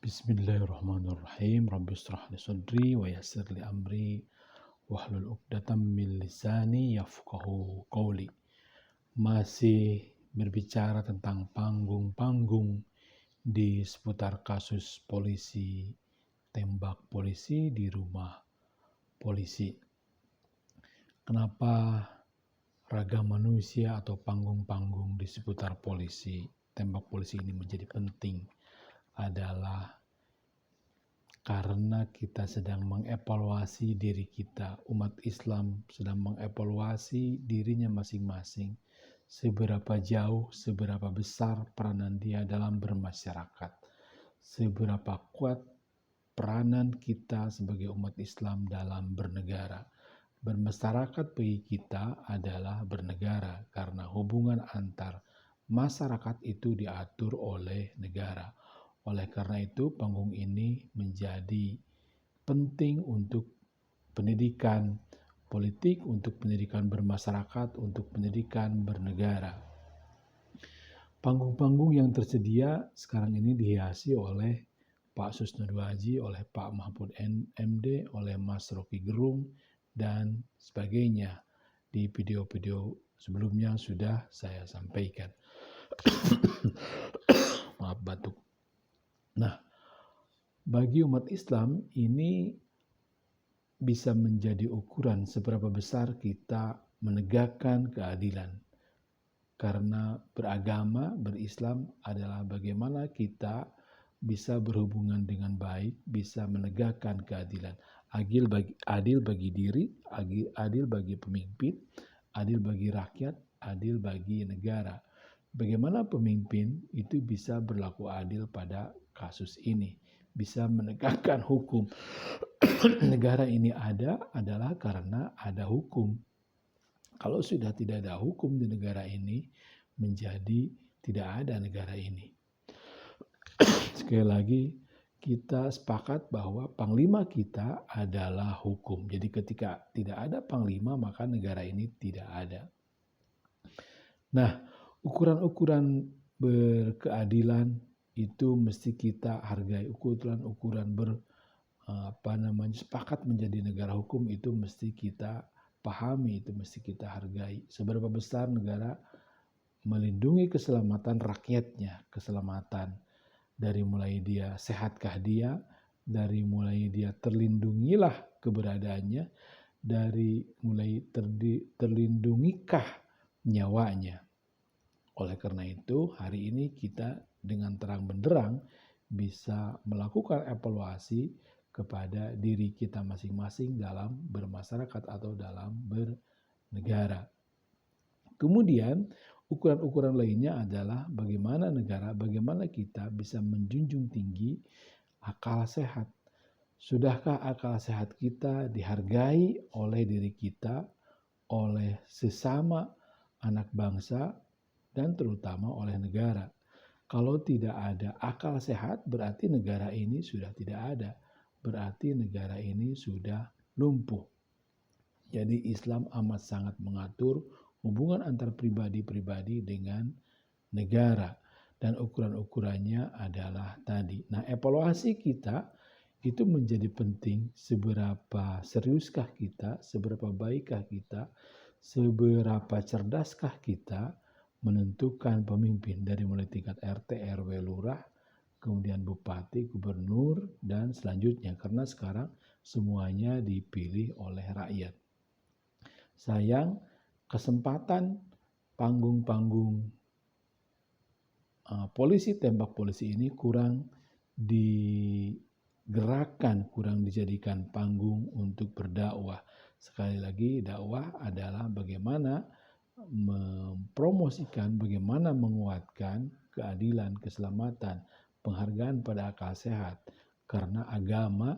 Bismillahirrahmanirrahim. Rabbi shrah li sadri wa yassir li amri wahlul 'uqdatam min lisani yafqahu qawli. Masih berbicara tentang panggung-panggung di seputar kasus polisi tembak polisi di rumah polisi. Kenapa ragam manusia atau panggung-panggung di seputar polisi tembak polisi ini menjadi penting? Adalah karena kita sedang mengevaluasi diri kita. Umat Islam sedang mengevaluasi dirinya masing-masing. Seberapa jauh, seberapa besar peranan dia dalam bermasyarakat. Seberapa kuat peranan kita sebagai umat Islam dalam bernegara. Bermasyarakat bagi kita adalah bernegara, karena hubungan antar masyarakat itu diatur oleh negara. Oleh karena itu, panggung ini menjadi penting untuk pendidikan politik, untuk pendidikan bermasyarakat, untuk pendidikan bernegara. Panggung-panggung yang tersedia sekarang ini dihiasi oleh Pak Susno Dwaji, oleh Pak Mahfud MD, oleh Mas Rocky Gerung, dan sebagainya. Di video-video sebelumnya sudah saya sampaikan. Maaf batuk. Nah, bagi umat Islam ini bisa menjadi ukuran seberapa besar kita menegakkan keadilan. Karena beragama, berislam adalah bagaimana kita bisa berhubungan dengan baik, bisa menegakkan keadilan. Adil bagi diri, adil bagi pemimpin, adil bagi rakyat, adil bagi negara. Bagaimana pemimpin itu bisa berlaku adil pada kasus ini, bisa menegakkan hukum. Negara ini adalah karena ada hukum. Kalau sudah tidak ada hukum di negara ini, menjadi tidak ada negara ini. Sekali lagi, kita sepakat bahwa panglima kita adalah hukum. Jadi ketika tidak ada panglima, maka negara ini tidak ada. Nah, ukuran-ukuran berkeadilan itu mesti kita hargai. Ukuran-ukuran sepakat menjadi negara hukum itu mesti kita pahami, itu mesti kita hargai. Seberapa besar negara melindungi keselamatan rakyatnya, keselamatan dari mulai dia sehatkah dia, dari mulai dia terlindungilah keberadaannya, dari mulai terlindungikah nyawanya. Oleh karena itu, hari ini kita dengan terang benderang bisa melakukan evaluasi kepada diri kita masing-masing dalam bermasyarakat atau dalam bernegara. Kemudian, ukuran-ukuran lainnya adalah bagaimana kita bisa menjunjung tinggi akal sehat. Sudahkah akal sehat kita dihargai oleh diri kita, oleh sesama anak bangsa, dan terutama oleh negara? Kalau tidak ada akal sehat, berarti negara ini sudah tidak ada. Berarti negara ini sudah lumpuh. Jadi Islam amat sangat mengatur hubungan antar pribadi-pribadi dengan negara. Dan ukuran-ukurannya adalah tadi. Nah, evaluasi kita itu menjadi penting. Seberapa seriuskah kita, seberapa baikkah kita, seberapa cerdaskah kita menentukan pemimpin dari mulai tingkat RT, RW, lurah, kemudian bupati, gubernur, dan selanjutnya. Karena sekarang semuanya dipilih oleh rakyat. Sayang, kesempatan panggung-panggung polisi tembak polisi ini kurang digerakkan, kurang dijadikan panggung untuk berdakwah. Sekali lagi, dakwah adalah bagaimana mempromosikan, bagaimana menguatkan keadilan, keselamatan, penghargaan pada akal sehat. Karena agama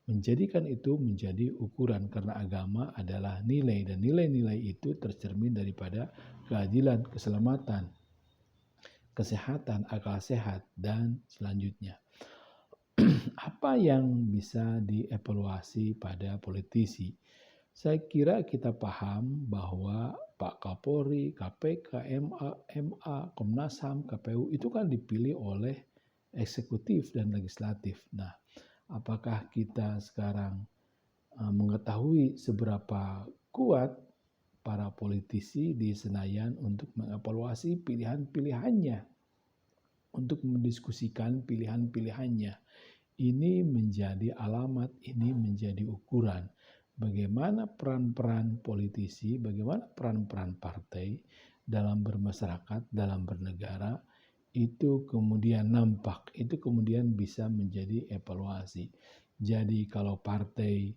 menjadikan itu menjadi ukuran, karena agama adalah nilai, dan nilai-nilai itu tercermin daripada keadilan, keselamatan, kesehatan, akal sehat, dan selanjutnya. Apa yang bisa dievaluasi pada politisi? Saya kira kita paham bahwa Pak Kapolri, KPK, MA, Komnas HAM, KPU itu kan dipilih oleh eksekutif dan legislatif. Nah, apakah kita sekarang mengetahui seberapa kuat para politisi di Senayan untuk mengevaluasi pilihan-pilihannya, untuk mendiskusikan pilihan-pilihannya? Ini menjadi alamat, ini menjadi ukuran bagaimana peran-peran politisi, bagaimana peran-peran partai dalam bermasyarakat, dalam bernegara, itu kemudian nampak, itu kemudian bisa menjadi evaluasi. Jadi kalau partai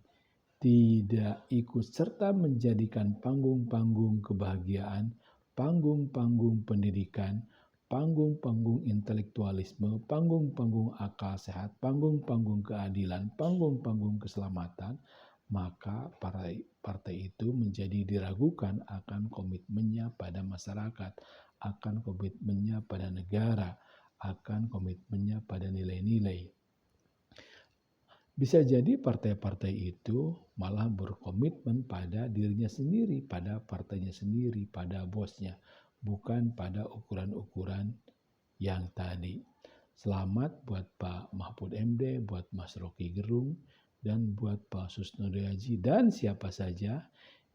tidak ikut serta menjadikan panggung-panggung kebahagiaan, panggung-panggung pendidikan, panggung-panggung intelektualisme, panggung-panggung akal sehat, panggung-panggung keadilan, panggung-panggung keselamatan, maka partai itu menjadi diragukan akan komitmennya pada masyarakat, akan komitmennya pada negara, akan komitmennya pada nilai-nilai. Bisa jadi partai-partai itu malah berkomitmen pada dirinya sendiri, pada partainya sendiri, pada bosnya, bukan pada ukuran-ukuran yang tadi. Selamat buat Pak Mahfud MD, buat Mas Rocky Gerung, dan buat Pak Susnodi Haji, dan siapa saja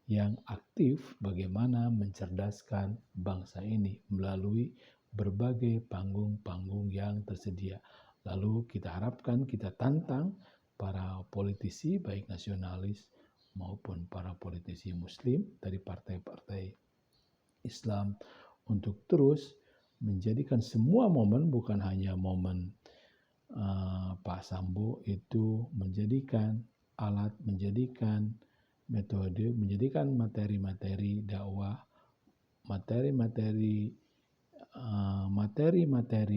yang aktif bagaimana mencerdaskan bangsa ini melalui berbagai panggung-panggung yang tersedia. Lalu kita harapkan, kita tantang para politisi baik nasionalis maupun para politisi muslim dari partai-partai Islam untuk terus menjadikan semua momen, bukan hanya momen Pak Sambo, itu menjadikan alat, menjadikan metode, menjadikan materi-materi dakwah, materi-materi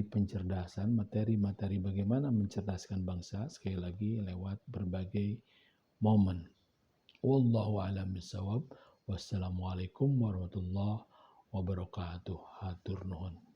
pencerdasan, materi-materi bagaimana mencerdaskan bangsa, sekali lagi lewat berbagai momen. Wallahu a'lam bishawab. Wassalamualaikum warahmatullahi wabarakatuh. Hatur nuhun.